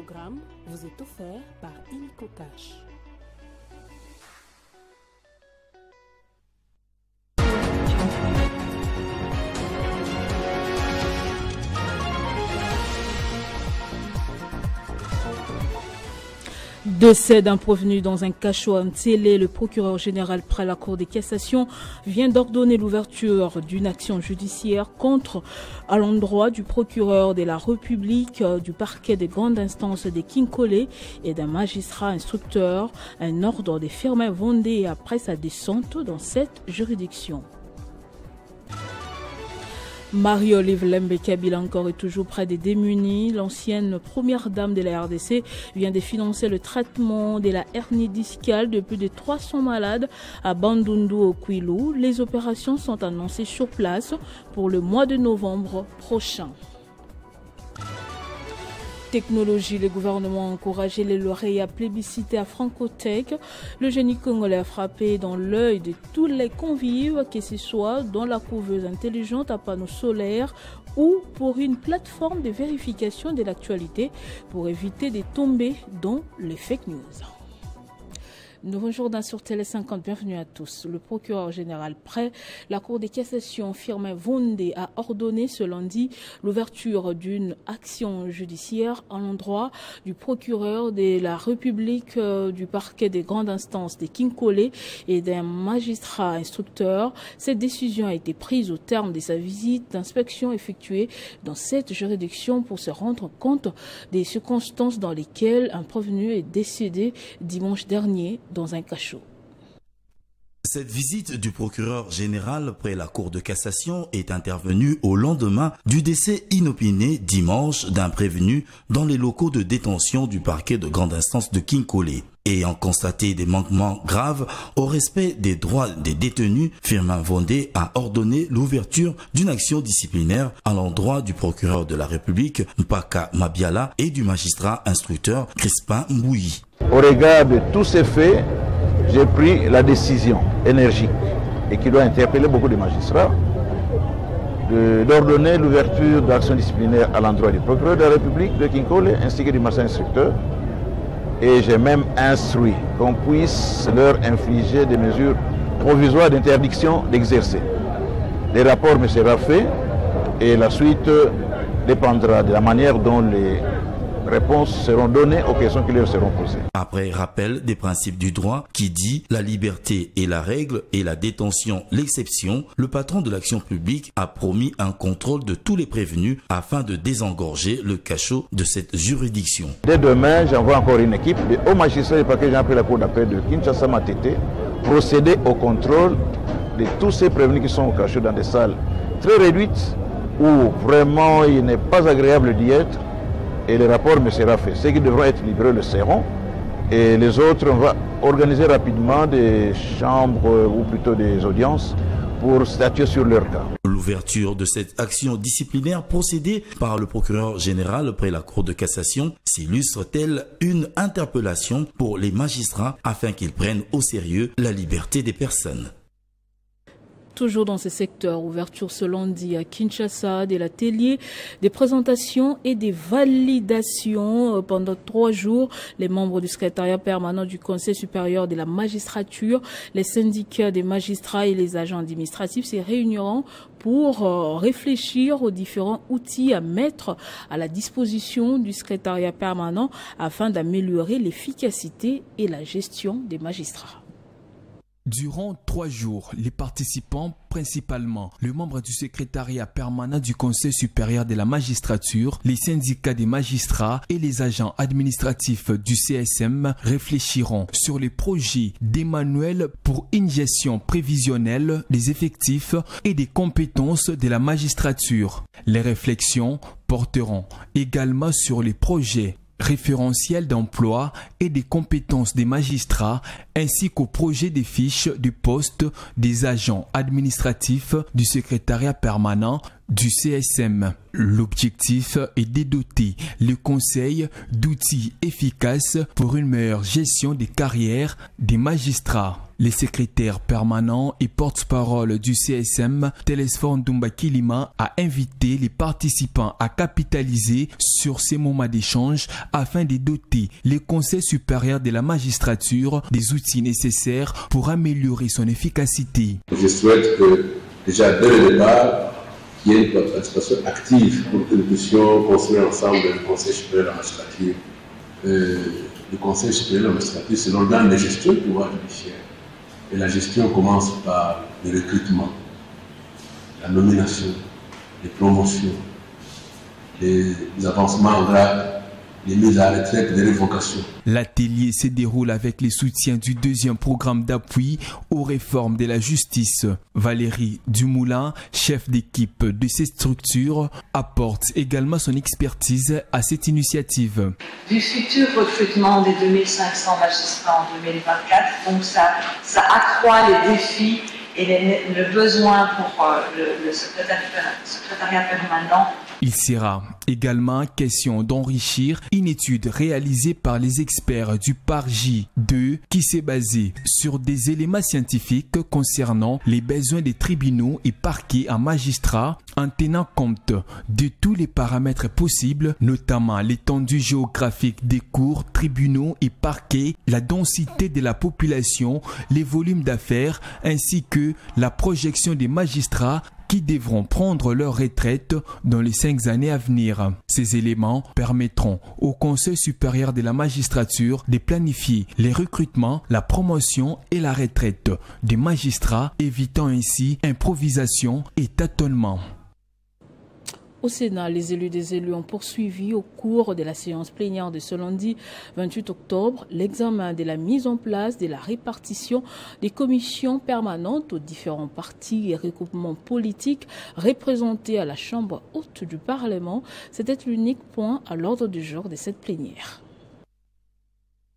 programme vous est offert par Illico Cash. Décès d'un prévenu dans un cachot à Ntélé, le procureur général près la Cour de cassation vient d'ordonner l'ouverture d'une action judiciaire à l'endroit du procureur de la République, du parquet des grandes instances de Kinkole et d'un magistrat instructeur. Un ordre de Firmin Vondé après sa descente dans cette juridiction. Marie-Olive Lembe-Kabila encore est toujours près des démunis. L'ancienne première dame de la RDC vient de financer le traitement de la hernie discale de plus de 300 malades à Bandundu au Kwilu. Les opérations sont annoncées sur place pour le mois de novembre prochain. Technologie, le gouvernement a encouragé les lauréats plébiscités à Francotech. Le génie congolais a frappé dans l'œil de tous les convives, que ce soit dans la couveuse intelligente à panneaux solaires ou pour une plateforme de vérification de l'actualité pour éviter de tomber dans les fake news. Nouveau jour d'un sur Télé 50, bienvenue à tous. Le procureur général près la Cour de cassation, Firmin Vondé, a ordonné ce lundi l'ouverture d'une action judiciaire à l'endroit du procureur de la République, du parquet des grandes instances de Kinkole et d'un magistrat instructeur. Cette décision a été prise au terme de sa visite d'inspection effectuée dans cette juridiction pour se rendre compte des circonstances dans lesquelles un prévenu est décédé dimanche dernier dans un cachot. Cette visite du procureur général près la Cour de cassation est intervenue au lendemain du décès inopiné dimanche d'un prévenu dans les locaux de détention du parquet de grande instance de Kinkole. Ayant constaté des manquements graves au respect des droits des détenus, Firmin Vondé a ordonné l'ouverture d'une action disciplinaire à l'endroit du procureur de la République, Mpaka Mabiala, et du magistrat instructeur Crispin Mbouyi. Au regard de tous ces faits, j'ai pris la décision énergique et qui doit interpeller beaucoup de magistrats d'ordonner l'ouverture d'actions disciplinaires à l'endroit du procureur de la République de Kinkole ainsi que du magistrat instructeur. Et j'ai même instruit qu'on puisse leur infliger des mesures provisoires d'interdiction d'exercer. Les rapports me seront faits et la suite dépendra de la manière dont les réponses seront données aux questions qui leur seront posées. Après rappel des principes du droit qui dit la liberté est la règle et la détention l'exception, le patron de l'action publique a promis un contrôle de tous les prévenus afin de désengorger le cachot de cette juridiction. Dès demain, j'envoie encore une équipe de hauts magistrats du parquet général de la Cour d'appel de Kinshasa Matete procéder au contrôle de tous ces prévenus qui sont au cachot dans des salles très réduites où vraiment il n'est pas agréable d'y être. Et le rapport me sera fait. Ceux qui devront être libérés le seront. Et les autres, on va organiser rapidement des chambres ou plutôt des audiences pour statuer sur leur cas. L'ouverture de cette action disciplinaire procédée par le procureur général près la Cour de cassation s'illustre-t-elle une interpellation pour les magistrats afin qu'ils prennent au sérieux la liberté des personnes? Toujours dans ce secteur, ouverture ce lundi à Kinshasa de l'atelier des présentations et des validations pendant 3 jours. Les membres du secrétariat permanent du Conseil supérieur de la magistrature, les syndicats des magistrats et les agents administratifs se réuniront pour réfléchir aux différents outils à mettre à la disposition du secrétariat permanent afin d'améliorer l'efficacité et la gestion des magistrats. Durant 3 jours, les participants, principalement les membres du secrétariat permanent du Conseil supérieur de la magistrature, les syndicats des magistrats et les agents administratifs du CSM réfléchiront sur les projets des manuels pour une gestion prévisionnelle des effectifs et des compétences de la magistrature. Les réflexions porteront également sur les projets référentiel d'emploi et des compétences des magistrats ainsi qu'au projet des fiches du poste des agents administratifs du secrétariat permanent du CSM. L'objectif est de doter le Conseil d'outils efficaces pour une meilleure gestion des carrières des magistrats. Les secrétaires permanents et porte-parole du CSM, Télésphore Ndumba Kilima, a invité les participants à capitaliser sur ces moments d'échange afin de doter les conseils supérieurs de la magistrature des outils nécessaires pour améliorer son efficacité. Je souhaite que, déjà dès le départ, qu'il y ait une participation active pour que nous puissions construire ensemble le Conseil supérieur de la magistrature. Le Conseil supérieur de la magistrature, c'est l'organe de gestion du pouvoir judiciaire. Et la gestion commence par le recrutement, la nomination, les promotions, les avancements en grade, les mises à la retraite, les révocations. L'atelier se déroule avec les soutiens du deuxième programme d'appui aux réformes de la justice. Valérie Dumoulin, chef d'équipe de ces structures, apporte également son expertise à cette initiative. Du futur recrutement des 2500 magistrats en 2024, donc ça accroît les défis et le besoin pour le secrétariat permanent. Il sera également question d'enrichir une étude réalisée par les experts du PARJ2 qui s'est basée sur des éléments scientifiques concernant les besoins des tribunaux et parquets en magistrats en tenant compte de tous les paramètres possibles, notamment l'étendue géographique des cours, tribunaux et parquets, la densité de la population, les volumes d'affaires ainsi que la projection des magistrats qui devront prendre leur retraite dans les 5 années à venir. Ces éléments permettront au Conseil supérieur de la magistrature de planifier les recrutements, la promotion et la retraite des magistrats, évitant ainsi improvisation et tâtonnement. Au Sénat, les élus des élus ont poursuivi au cours de la séance plénière de ce lundi 28 octobre l'examen de la mise en place de la répartition des commissions permanentes aux différents partis et regroupements politiques représentés à la Chambre haute du Parlement. C'était l'unique point à l'ordre du jour de cette plénière.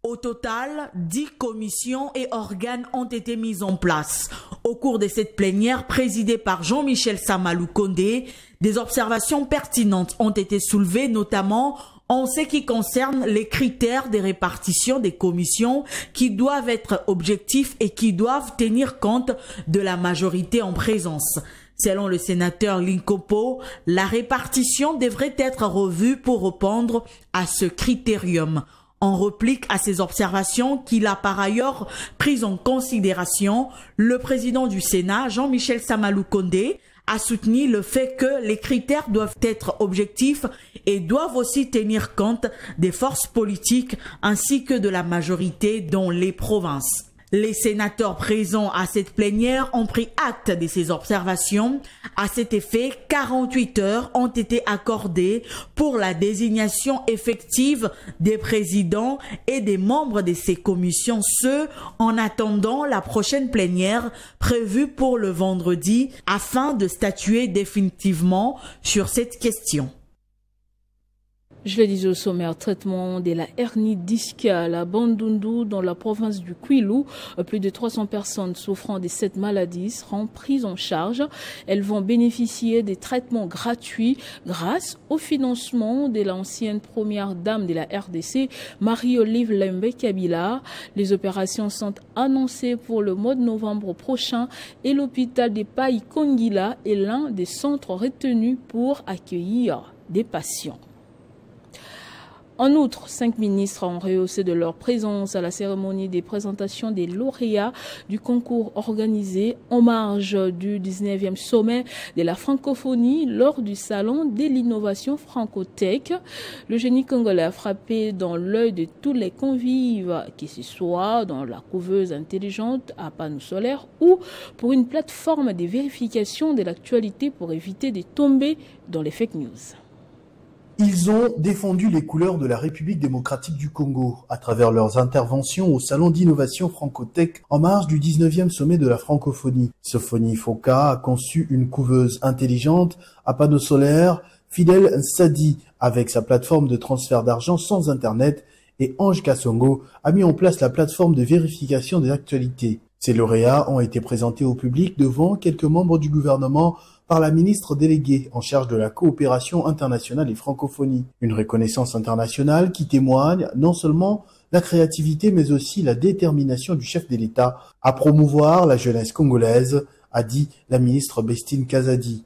Au total, 10 commissions et organes ont été mis en place. Au cours de cette plénière présidée par Jean-Michel Samalou Kondé, des observations pertinentes ont été soulevées, notamment en ce qui concerne les critères de répartition des commissions qui doivent être objectifs et qui doivent tenir compte de la majorité en présence. Selon le sénateur Linkopo, la répartition devrait être revue pour répondre à ce critérium. En réplique à ces observations qu'il a par ailleurs prises en considération, le président du Sénat, Jean-Michel Samalou Kondé, a soutenu le fait que les critères doivent être objectifs et doivent aussi tenir compte des forces politiques ainsi que de la majorité dans les provinces. Les sénateurs présents à cette plénière ont pris acte de ces observations. À cet effet, 48 heures ont été accordées pour la désignation effective des présidents et des membres de ces commissions, ce en attendant la prochaine plénière prévue pour le vendredi afin de statuer définitivement sur cette question. Je le disais au sommaire, traitement de la hernie discale à Bandundu dans la province du Kwilu. Plus de 300 personnes souffrant de cette maladie seront prises en charge. Elles vont bénéficier des traitements gratuits grâce au financement de l'ancienne première dame de la RDC, Marie-Olive Lembe Kabila. Les opérations sont annoncées pour le mois de novembre prochain et l'hôpital de Paï-Kongila est l'un des centres retenus pour accueillir des patients. En outre, 5 ministres ont rehaussé de leur présence à la cérémonie des présentations des lauréats du concours organisé en marge du 19e sommet de la francophonie lors du salon de l'innovation francotech. Le génie congolais a frappé dans l'œil de tous les convives, que ce soit dans la couveuse intelligente à panneaux solaires ou pour une plateforme de vérification de l'actualité pour éviter de tomber dans les fake news. Ils ont défendu les couleurs de la République démocratique du Congo à travers leurs interventions au Salon d'innovation francotech en marge du 19e sommet de la francophonie. Sophonie Foka a conçu une couveuse intelligente à panneaux solaires, Fidèle Sadi avec sa plateforme de transfert d'argent sans Internet et Ange Kassongo a mis en place la plateforme de vérification des actualités. Ces lauréats ont été présentés au public devant quelques membres du gouvernement par la ministre déléguée en charge de la coopération internationale et francophonie. Une reconnaissance internationale qui témoigne non seulement la créativité mais aussi la détermination du chef de l'État à promouvoir la jeunesse congolaise, a dit la ministre Bestine Kazadi.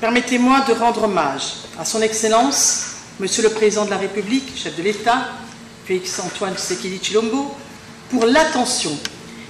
Permettez-moi de rendre hommage à son Excellence, Monsieur le Président de la République, chef de l'État, Félix-Antoine Tshisekedi Tshilombo, pour l'attention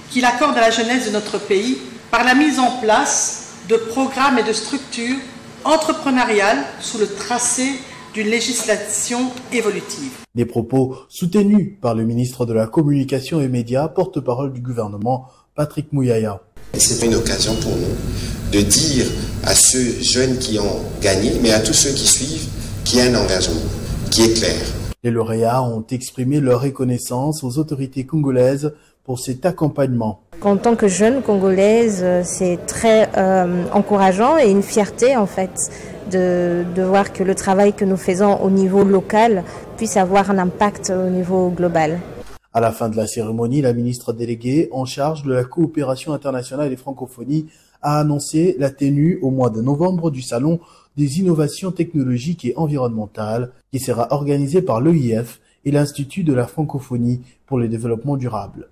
qu'il accorde à la jeunesse de notre pays par la mise en place de programmes et de structures entrepreneuriales sous le tracé d'une législation évolutive. Des propos soutenus par le ministre de la Communication et Médias, porte-parole du gouvernement, Patrick Mouyaya. C'est une occasion pour nous de dire à ceux jeunes qui ont gagné, mais à tous ceux qui suivent, qu'il y a un engagement qui est clair. Les lauréats ont exprimé leur reconnaissance aux autorités congolaises pour cet accompagnement. En tant que jeune congolaise, c'est très encourageant et une fierté en fait de voir que le travail que nous faisons au niveau local puisse avoir un impact au niveau global. À la fin de la cérémonie, la ministre déléguée en charge de la coopération internationale et francophonie a annoncé la tenue au mois de novembre du Salon des innovations technologiques et environnementales qui sera organisé par l'EIF et l'Institut de la francophonie pour le développement durable.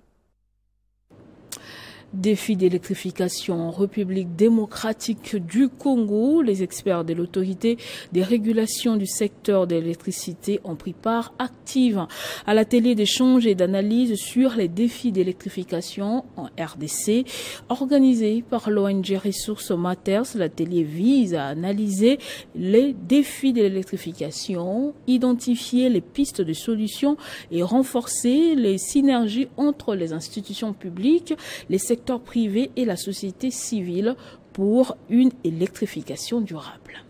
Défi d'électrification en République démocratique du Congo. Les experts de l'autorité des régulations du secteur de l'électricité ont pris part active à l'atelier d'échange et d'analyse sur les défis d'électrification en RDC. Organisé par l'ONG Ressources Matters, l'atelier vise à analyser les défis de l'électrification, identifier les pistes de solutions et renforcer les synergies entre les institutions publiques, les secteurs privé et la société civile pour une électrification durable.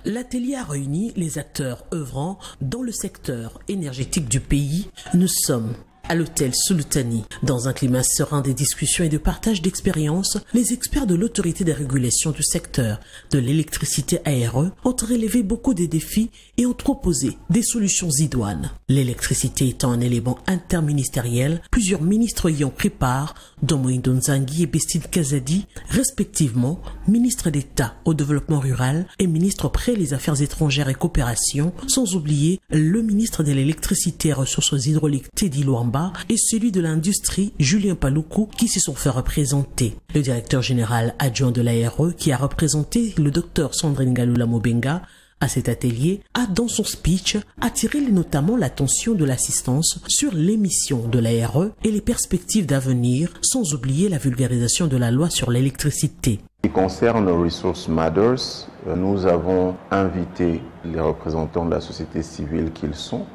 L'atelier a réuni les acteurs œuvrant dans le secteur énergétique du pays. Nous sommes à l'hôtel Sultani. Dans un climat serein des discussions et de partage d'expériences, les experts de l'autorité des régulations du secteur de l'électricité ARE ont relevé beaucoup de défis et ont proposé des solutions idoines. L'électricité étant un élément interministériel, plusieurs ministres y ont pris part, dont Moïndo Nzangi et Bestine Kazadi, respectivement ministre d'État au développement rural et ministre près les affaires étrangères et coopération, sans oublier le ministre de l'électricité et ressources hydrauliques Teddy Luamba et celui de l'industrie Julien Paluku qui se sont fait représenter. Le directeur général adjoint de l'ARE qui a représenté le docteur Sandrine Galula Mobenga à cet atelier a dans son speech attiré notamment l'attention de l'assistance sur les missions de l'ARE et les perspectives d'avenir, sans oublier la vulgarisation de la loi sur l'électricité. Ce qui concerne Resource Matters, nous avons invité les représentants de la société civile qu'ils sont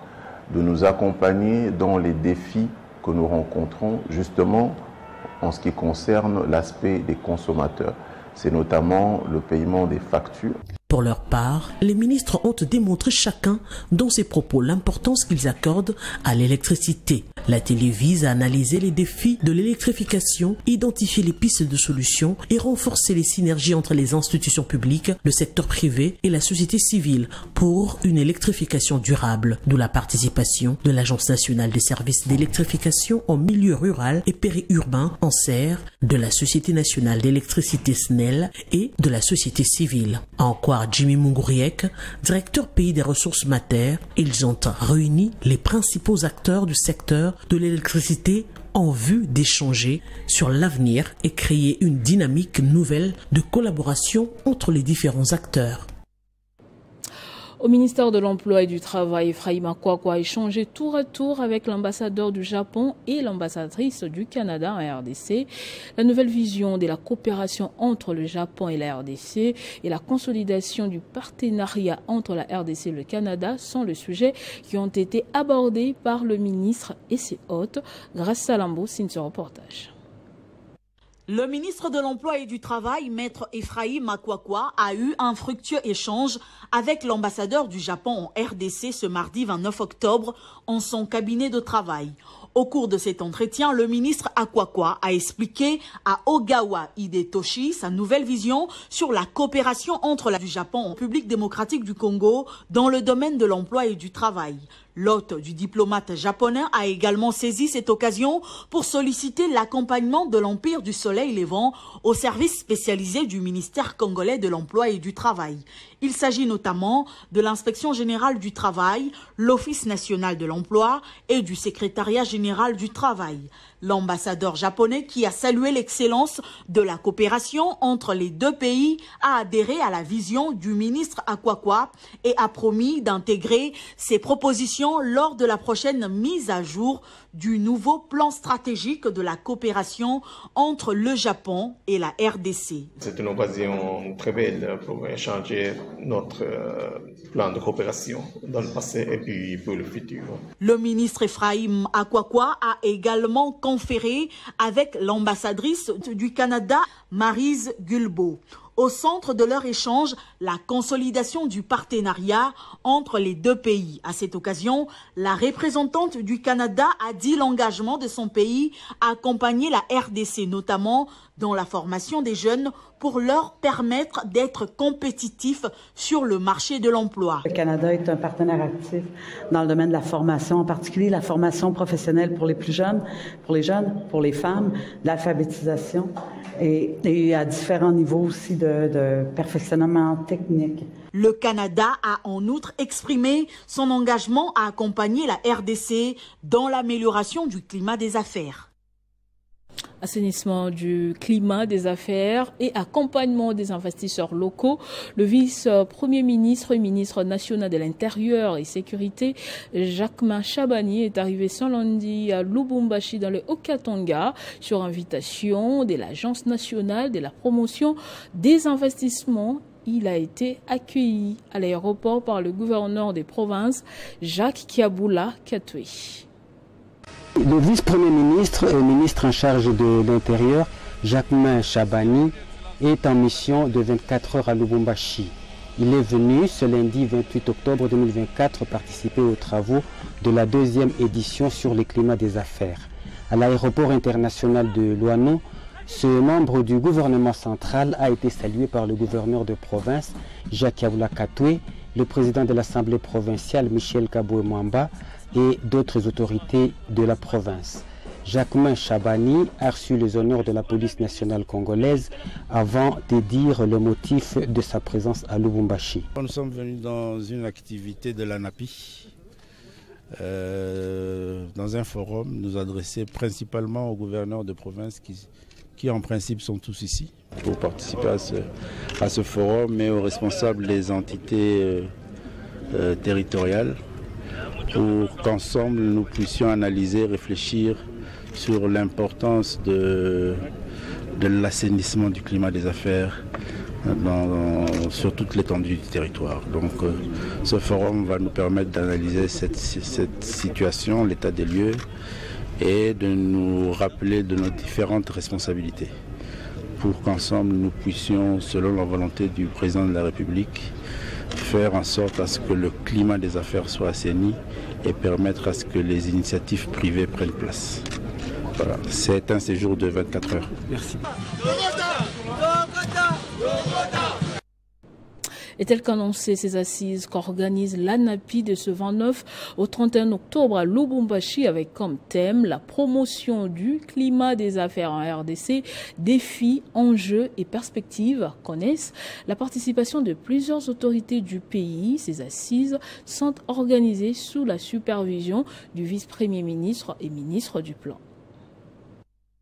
de nous accompagner dans les défis que nous rencontrons justement en ce qui concerne l'aspect des consommateurs. C'est notamment le paiement des factures. Pour leur part, les ministres ont démontré chacun dans ses propos l'importance qu'ils accordent à l'électricité. L'atelier vise à analyser les défis de l'électrification, identifier les pistes de solutions et renforcer les synergies entre les institutions publiques, le secteur privé et la société civile pour une électrification durable, d'où la participation de l'Agence nationale des services d'électrification en milieu rural et périurbain en serre, de la Société nationale d'électricité SNEL et de la société civile. En quoi Jimmy Munguriek, directeur pays des ressources Matters, ils ont réuni les principaux acteurs du secteur de l'électricité en vue d'échanger sur l'avenir et créer une dynamique nouvelle de collaboration entre les différents acteurs. Au ministère de l'Emploi et du Travail, Ephraim Akwakwa a échangé tour à tour avec l'ambassadeur du Japon et l'ambassadrice du Canada en RDC. La nouvelle vision de la coopération entre le Japon et la RDC et la consolidation du partenariat entre la RDC et le Canada sont le sujet qui ont été abordés par le ministre et ses hôtes. Grâce à Lambo, signe ce reportage. Le ministre de l'Emploi et du Travail, Maître Ephraim Akwakwa, a eu un fructueux échange avec l'ambassadeur du Japon en RDC ce mardi 29 octobre en son cabinet de travail. Au cours de cet entretien, le ministre Akwakwa a expliqué à Ogawa Hidetoshi sa nouvelle vision sur la coopération entre le Japon et la République démocratique du Congo dans le domaine de l'emploi et du travail. L'hôte du diplomate japonais a également saisi cette occasion pour solliciter l'accompagnement de l'Empire du Soleil Levant au service spécialisé du ministère congolais de l'Emploi et du Travail. Il s'agit notamment de l'Inspection générale du travail, l'Office national de l'emploi et du Secrétariat général du travail. L'ambassadeur japonais, qui a salué l'excellence de la coopération entre les deux pays, a adhéré à la vision du ministre Akwakwa et a promis d'intégrer ses propositions lors de la prochaine mise à jour du nouveau plan stratégique de la coopération entre le Japon et la RDC. C'est une occasion très belle pour échanger notre plan de coopération dans le passé et puis pour le futur. Le ministre Ephraim Akwakwa a également conféré avec l'ambassadrice du Canada, Maryse Gulbo. Au centre de leur échange, la consolidation du partenariat entre les deux pays. À cette occasion, la représentante du Canada a dit l'engagement de son pays à accompagner la RDC, notamment dans la formation des jeunes pour leur permettre d'être compétitifs sur le marché de l'emploi. Le Canada est un partenaire actif dans le domaine de la formation, en particulier la formation professionnelle pour les plus jeunes, pour les jeunes, pour les femmes, l'alphabétisation et à différents niveaux aussi de perfectionnement technique. Le Canada a en outre exprimé son engagement à accompagner la RDC dans l'amélioration du climat des affaires. Assainissement du climat des affaires et accompagnement des investisseurs locaux. Le vice-premier ministre et ministre national de l'Intérieur et Sécurité, Jacquemain Chabani, est arrivé ce lundi à Lubumbashi dans le Haut-Katanga sur invitation de l'Agence nationale de la promotion des investissements. Il a été accueilli à l'aéroport par le gouverneur des provinces, Jacques Kiaboula Katoué. Le vice-premier ministre et ministre en charge de l'Intérieur, Jacquemain Chabani, est en mission de 24 heures à Lubumbashi. Il est venu ce lundi 28 octobre 2024 participer aux travaux de la deuxième édition sur le climat des affaires. À l'aéroport international de Luano, ce membre du gouvernement central a été salué par le gouverneur de province, Jacques Kiaboula Katoué, le président de l'Assemblée provinciale, Michel Kaboué-Mwamba, et d'autres autorités de la province. Jacquemain Chabani a reçu les honneurs de la police nationale congolaise avant de dire le motif de sa présence à Lubumbashi. Nous sommes venus dans une activité de l'ANAPI, dans un forum, nous adresser principalement aux gouverneurs de province qui en principe sont tous ici pour participer à ce forum, mais aux responsables des entités territoriales, pour qu'ensemble nous puissions analyser, réfléchir sur l'importance de l'assainissement du climat des affaires sur toute l'étendue du territoire. Donc ce forum va nous permettre d'analyser cette situation, l'état des lieux, et de nous rappeler de nos différentes responsabilités pour qu'ensemble nous puissions, selon la volonté du président de la République, faire en sorte à ce que le climat des affaires soit assaini et permettre à ce que les initiatives privées prennent place. Voilà, c'est un séjour de 24 heures. Merci. Et tel qu'annoncé, ces assises qu'organise l'ANAPI de ce 29 au 31 octobre à Lubumbashi avec comme thème la promotion du climat des affaires en RDC, défis, enjeux et perspectives connaissent la participation de plusieurs autorités du pays. Ces assises sont organisées sous la supervision du vice-premier ministre et ministre du Plan.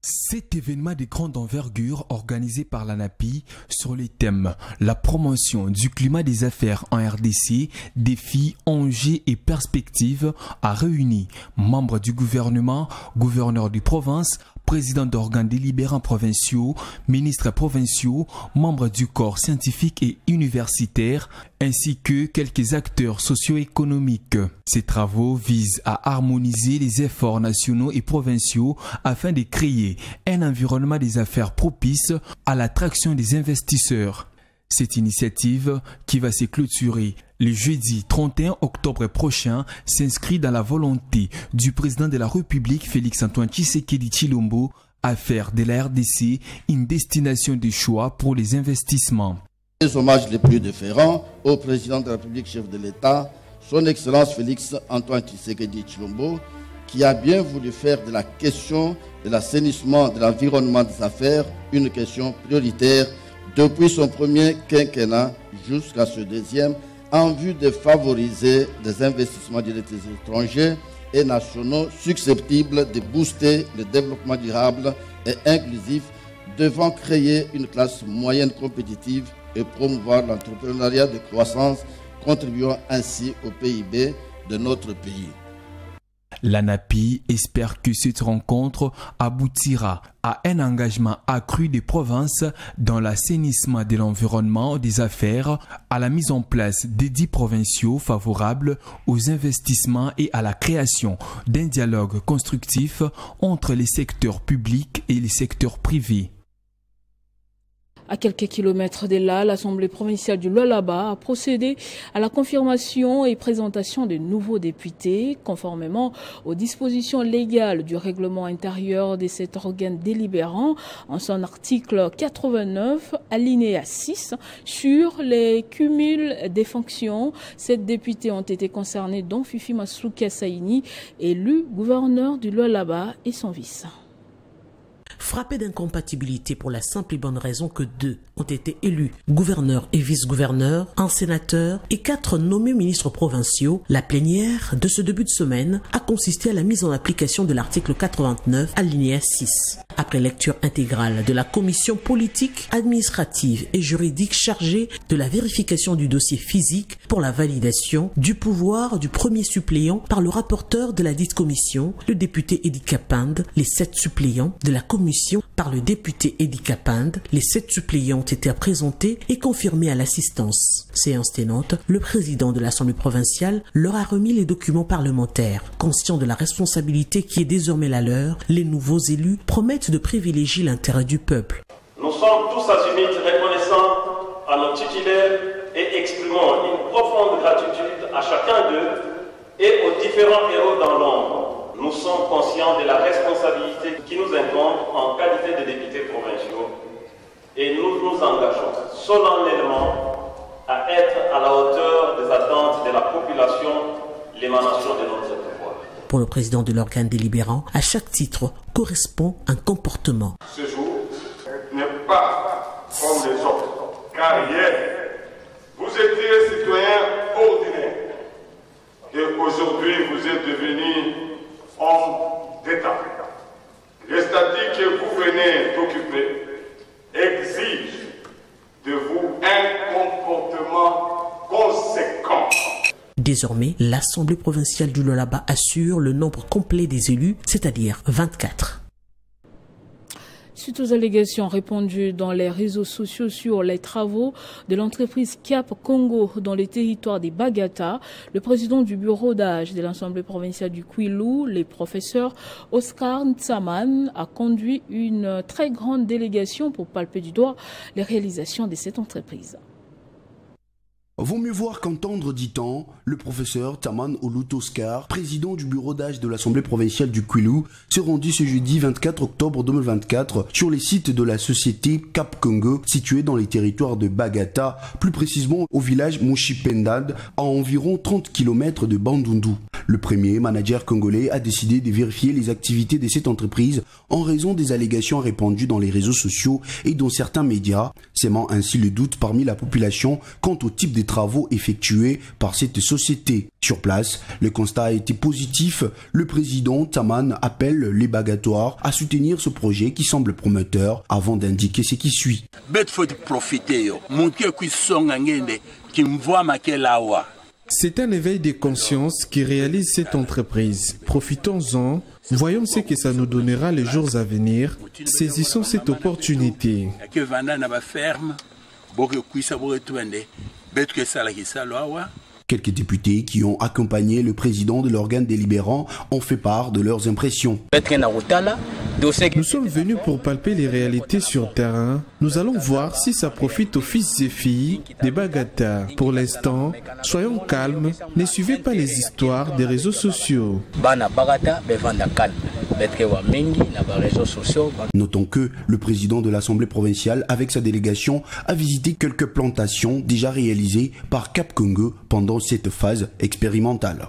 Cet événement de grande envergure organisé par l'ANAPI sur les thèmes la promotion du climat des affaires en RDC, défis, enjeux et perspectives a réuni membres du gouvernement, gouverneurs de province, présidents d'organes délibérants provinciaux, ministres provinciaux, membres du corps scientifique et universitaire, ainsi que quelques acteurs socio-économiques. Ces travaux visent à harmoniser les efforts nationaux et provinciaux afin de créer un environnement des affaires propice à l'attraction des investisseurs. Cette initiative, qui va se clôturer le jeudi 31 octobre prochain, s'inscrit dans la volonté du président de la République, Félix-Antoine Tshisekedi Tshilombo, à faire de la RDC une destination de choix pour les investissements. Les hommages les plus différents au président de la République, chef de l'État, son Excellence Félix Antoine Tshisekedi Tshilombo, qui a bien voulu faire de la question de l'assainissement de l'environnement des affaires une question prioritaire depuis son premier quinquennat jusqu'à ce deuxième, en vue de favoriser des investissements directs étrangers et nationaux susceptibles de booster le développement durable et inclusif, devant créer une classe moyenne compétitive et promouvoir l'entrepreneuriat de croissance, contribuant ainsi au PIB de notre pays. L'ANAPI espère que cette rencontre aboutira à un engagement accru des provinces dans l'assainissement de l'environnement des affaires, à la mise en place d'édits provinciaux favorables aux investissements et à la création d'un dialogue constructif entre les secteurs publics et les secteurs privés. À quelques kilomètres de là, l'Assemblée provinciale du Lualaba a procédé à la confirmation et présentation des nouveaux députés, conformément aux dispositions légales du règlement intérieur de cet organe délibérant, en son article 89, alinéa 6, sur les cumuls des fonctions. 7 députés ont été concernés, dont Fifi Masuka Saini, élu gouverneur du Lualaba, et son vice. Frappés d'incompatibilité pour la simple et bonne raison que 2 ont été élus gouverneurs et vice-gouverneurs, un sénateur et 4 nommés ministres provinciaux, la plénière de ce début de semaine a consisté à la mise en application de l'article 89 alinéa 6. Après lecture intégrale de la commission politique, administrative et juridique chargée de la vérification du dossier physique pour la validation du pouvoir du premier suppléant par le rapporteur de la dite commission, le député Edi Kapand, les 7 suppléants de la commission par le député Edi Kapand, les 7 suppléants ont été présentés et confirmés à l'assistance. Séance tenante, le président de l'Assemblée provinciale leur a remis les documents parlementaires. Conscient de la responsabilité qui est désormais la leur, les nouveaux élus promettent de privilégier l'intérêt du peuple. Nous sommes tous azimuts reconnaissants à nos titulaires et exprimons une profonde gratitude à chacun d'eux et aux différents héros dans l'ombre. Nous sommes conscients de la responsabilité qui nous incombe en qualité de députés provinciaux et nous nous engageons solennellement à être à la hauteur des attentes de la population, l'émanation de notre pouvoir. Pour le président de l'organe délibérant, à chaque titre correspond un comportement. Ce jour n'est pas comme les autres, car hier, vous étiez citoyens ordinaires et aujourd'hui vous êtes devenus hommes d'État. Le statut que vous venez d'occuper exige de vous un comportement conséquent. Désormais, l'Assemblée provinciale du Lualaba assure le nombre complet des élus, c'est-à-dire 24. Suite aux allégations répandues dans les réseaux sociaux sur les travaux de l'entreprise Cap Congo dans les territoires des Bagata, le président du bureau d'âge de l'Assemblée provinciale du Kwilu, le professeur Oscar Ntsaman, a conduit une très grande délégation pour palper du doigt les réalisations de cette entreprise. Vaut mieux voir qu'entendre, dit-on, le professeur Taman Olut Oscar, président du bureau d'âge de l'Assemblée provinciale du Kwilu, se rendit ce jeudi 24 octobre 2024 sur les sites de la société Cap Congo, située dans les territoires de Bagata, plus précisément au village Moshipendad, à environ 30 km de Bandundu. Le premier manager congolais a décidé de vérifier les activités de cette entreprise en raison des allégations répandues dans les réseaux sociaux et dans certains médias, sémant ainsi le doute parmi la population quant au type de travaux effectués par cette société. Sur place, le constat a été positif. Le président Taman appelle les bagatoires à soutenir ce projet qui semble prometteur avant d'indiquer ce qui suit. C'est un éveil de conscience qui réalise cette entreprise. Profitons-en, voyons ce que ça nous donnera les jours à venir. Saisissons cette opportunité. Quelques députés qui ont accompagné le président de l'organe délibérant ont fait part de leurs impressions. Nous sommes venus pour palper les réalités sur terrain. Nous allons voir si ça profite aux fils et filles des Bagata. Pour l'instant, soyons calmes, ne suivez pas les histoires des réseaux sociaux. Notons que le président de l'Assemblée provinciale, avec sa délégation, a visité quelques plantations déjà réalisées par Cap Congo pendant cette phase expérimentale.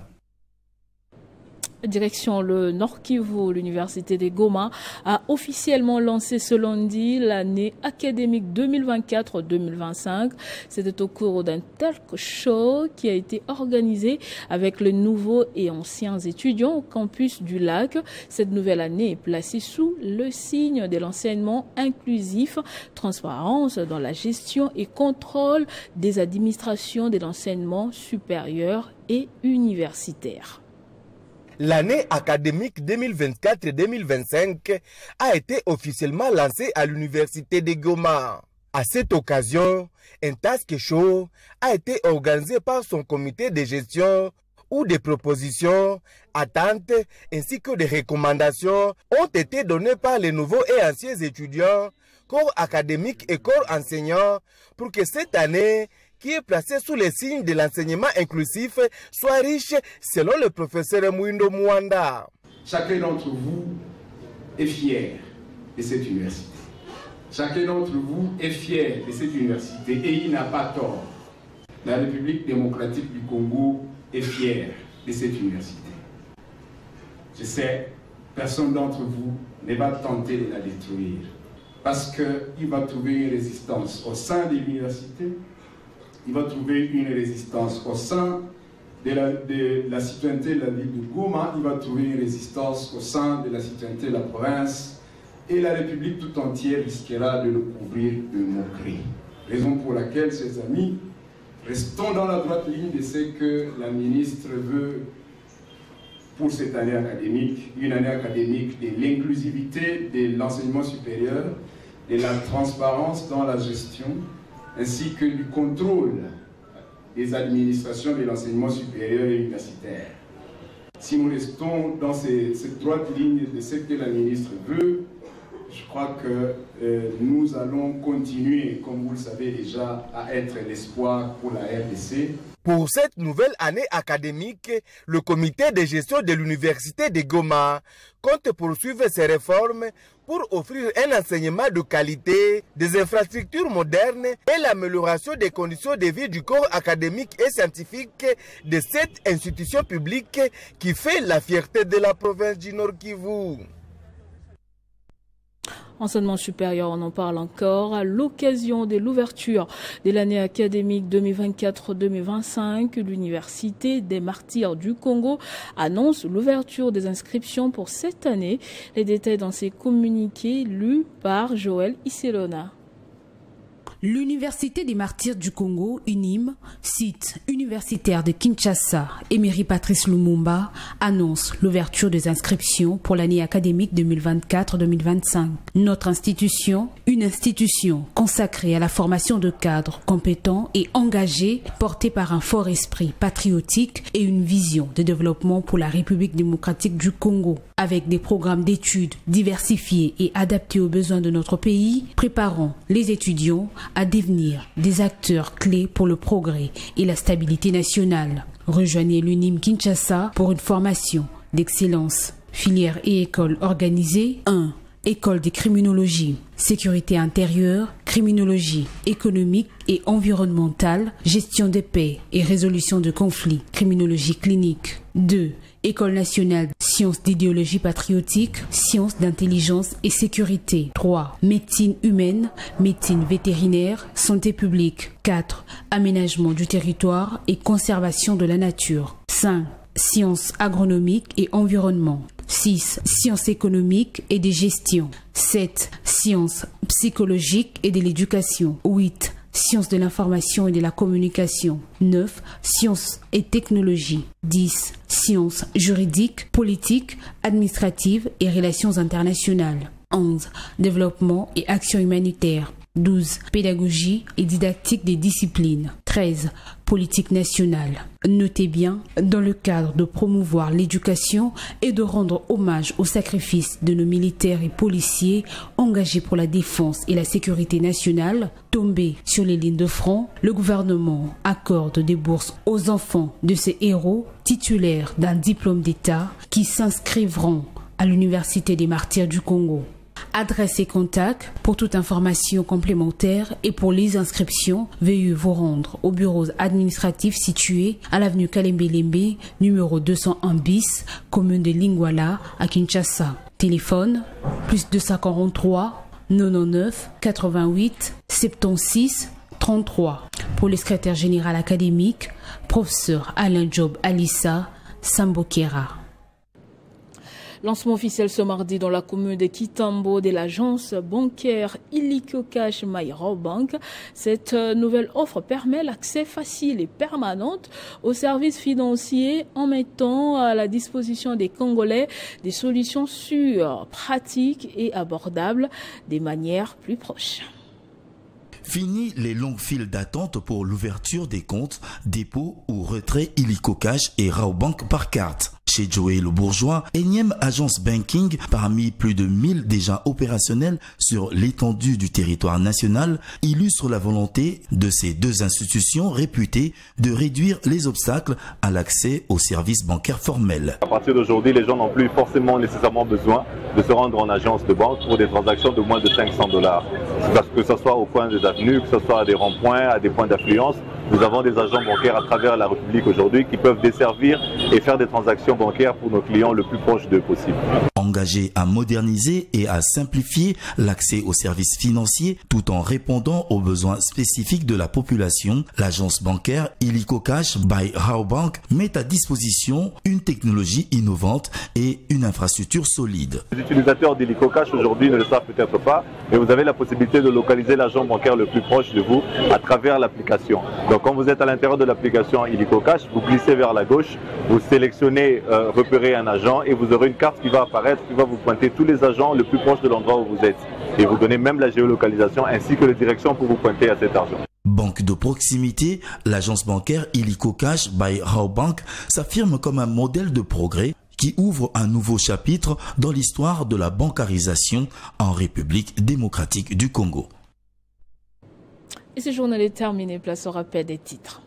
Direction le Nord Kivu, l'université de Goma a officiellement lancé ce lundi l'année académique 2024-2025. C'était au cours d'un talk show qui a été organisé avec les nouveaux et anciens étudiants au campus du Lac. Cette nouvelle année est placée sous le signe de l'enseignement inclusif, transparence dans la gestion et contrôle des administrations de l'enseignement supérieur et universitaire. L'année académique 2024-2025 a été officiellement lancée à l'université de Goma. À cette occasion, un task show a été organisé par son comité de gestion où des propositions, attentes ainsi que des recommandations ont été données par les nouveaux et anciens étudiants, corps académiques et corps enseignants pour que cette année qui est placé sous les signes de l'enseignement inclusif, soit riche selon le professeur Mouindo Mwanda. Chacun d'entre vous est fier de cette université. Chacun d'entre vous est fier de cette université et il n'a pas tort. La République démocratique du Congo est fière de cette université. Je sais, personne d'entre vous ne va tenter de la détruire parce qu'il va trouver une résistance au sein de l'université. Il va trouver une résistance au sein de la citoyenneté de la ville de Goma, il va trouver une résistance au sein de la citoyenneté de la province, et la République tout entière risquera de le couvrir de moquerie. Raison pour laquelle, chers amis, restons dans la droite ligne de ce que la ministre veut pour cette année académique, une année académique de l'inclusivité de l'enseignement supérieur, de la transparence dans la gestion, ainsi que du contrôle des administrations de l'enseignement supérieur et universitaire. Si nous restons dans cette droite ligne de ce que la ministre veut, je crois que nous allons continuer, comme vous le savez déjà, à être l'espoir pour la RDC. Pour cette nouvelle année académique, le comité de gestion de l'université de Goma compte poursuivre ses réformes pour offrir un enseignement de qualité, des infrastructures modernes et l'amélioration des conditions de vie du corps académique et scientifique de cette institution publique qui fait la fierté de la province du Nord Kivu. Enseignement supérieur, on en parle encore. À l'occasion de l'ouverture de l'année académique 2024-2025, l'Université des Martyrs du Congo annonce l'ouverture des inscriptions pour cette année. Les détails dans ces communiqués lus par Joël Iselona. L'Université des Martyrs du Congo, UNIM, site universitaire de Kinshasa, Emery Patrice Lumumba, annonce l'ouverture des inscriptions pour l'année académique 2024-2025. Notre institution, une institution consacrée à la formation de cadres compétents et engagés, portée par un fort esprit patriotique et une vision de développement pour la République démocratique du Congo. Avec des programmes d'études diversifiés et adaptés aux besoins de notre pays, préparons les étudiants à devenir des acteurs clés pour le progrès et la stabilité nationale. Rejoignez l'UNIM Kinshasa pour une formation d'excellence. Filières et écoles organisées. 1. École de criminologie, sécurité intérieure, criminologie économique et environnementale, gestion des paix et résolution de conflits, criminologie clinique. 2. École nationale sciences d'idéologie patriotique, sciences d'intelligence et sécurité. 3. Médecine humaine, médecine vétérinaire, santé publique. 4. Aménagement du territoire et conservation de la nature. 5. Sciences agronomiques et environnement. 6. Sciences économiques et de gestion. 7. Sciences psychologiques et de l'éducation. 8. Sciences de l'information et de la communication. 9. Sciences et technologies. 10. Sciences juridiques, politiques, administratives et relations internationales. 11. Développement et action humanitaire. 12. Pédagogie et didactique des disciplines. 13. Politique nationale. Notez bien, dans le cadre de promouvoir l'éducation et de rendre hommage aux sacrifices de nos militaires et policiers engagés pour la défense et la sécurité nationale, tombés sur les lignes de front, le gouvernement accorde des bourses aux enfants de ces héros titulaires d'un diplôme d'État qui s'inscrivront à à l'Université des Martyrs du Congo. Adresse et contact pour toute information complémentaire et pour les inscriptions, veuillez vous rendre au bureau administratif situé à l'avenue Kalembe-Lembe, numéro 201 bis, commune de Lingwala à Kinshasa. Téléphone plus 243 99 88 76 33. Pour le secrétaire général académique, professeur Alain Job Alissa Sambokera. Lancement officiel ce mardi dans la commune de Kitambo de l'agence bancaire Illico Cash My Bank. Cette nouvelle offre permet l'accès facile et permanent aux services financiers en mettant à la disposition des Congolais des solutions sûres, pratiques et abordables des manières plus proches. Fini les longues files d'attente pour l'ouverture des comptes, dépôts ou retrait Illico Cash et Raobank par carte. Chez Joey Le Bourgeois, énième agence banking parmi plus de 1000 déjà opérationnelles sur l'étendue du territoire national, illustre la volonté de ces deux institutions réputées de réduire les obstacles à l'accès aux services bancaires formels. À partir d'aujourd'hui, les gens n'ont plus forcément nécessairement besoin de se rendre en agence de banque pour des transactions de moins de $500. Que ce soit au coin des avenues, que ce soit à des ronds-points, à des points d'affluence, nous avons des agents bancaires à travers la République aujourd'hui qui peuvent desservir et faire des transactions bancaires pour nos clients le plus proche d'eux possible. Engagé à moderniser et à simplifier l'accès aux services financiers tout en répondant aux besoins spécifiques de la population, l'agence bancaire Illico Cash by Raobank met à disposition une technologie innovante et une infrastructure solide. Les utilisateurs d'Illico Cash aujourd'hui ne le savent peut-être pas, mais vous avez la possibilité de localiser l'agent bancaire le plus proche de vous à travers l'application. Donc quand vous êtes à l'intérieur de l'application Illico Cash, vous glissez vers la gauche, vous sélectionnez repérer un agent et vous aurez une carte qui va apparaître, qui va vous pointer tous les agents le plus proche de l'endroit où vous êtes. Et vous donner même la géolocalisation ainsi que les directions pour vous pointer à cet argent. Banque de proximité, l'agence bancaire Illico Cash by Raobank s'affirme comme un modèle de progrès qui ouvre un nouveau chapitre dans l'histoire de la bancarisation en République démocratique du Congo. Et ce journal est terminé, place au rappel des titres.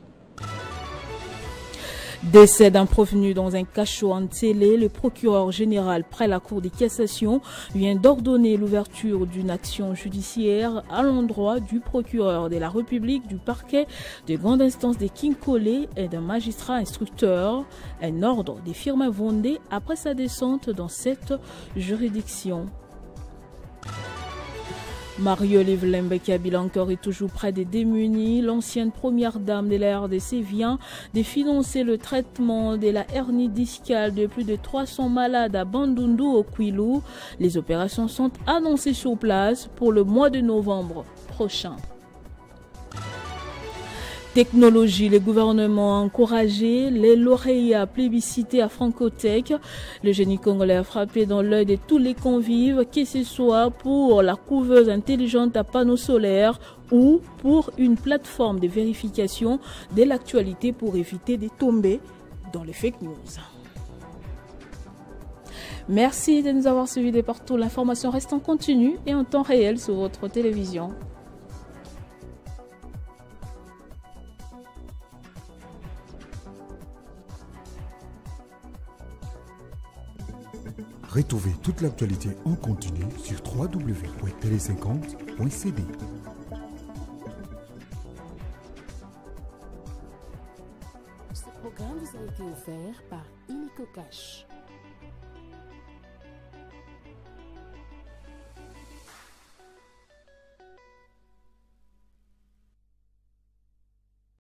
Décès d'un prévenu dans un cachot en télé, le procureur général près la Cour de cassation vient d'ordonner l'ouverture d'une action judiciaire à l'endroit du procureur de la République, du parquet de grande instance de Kinkole et d'un magistrat instructeur. Un ordre des firmes Vendée après sa descente dans cette juridiction. Marie-Olive Lembe-Kabila encore est toujours près des démunis. L'ancienne première dame de la RDC vient de financer le traitement de la hernie discale de plus de 300 malades à Bandundu au Kwilu. Les opérations sont annoncées sur place pour le mois de novembre prochain. Technologie, le gouvernement a encouragé les lauréats plébiscités à Francotech. Le génie congolais a frappé dans l'œil de tous les convives, que ce soit pour la couveuse intelligente à panneaux solaires ou pour une plateforme de vérification de l'actualité pour éviter de tomber dans les fake news. Merci de nous avoir suivis de partout. L'information reste en continu et en temps réel sur votre télévision. Retrouvez toute l'actualité en continu sur www.tele50.cd. Ce programme vous a été offert par Illico Cash.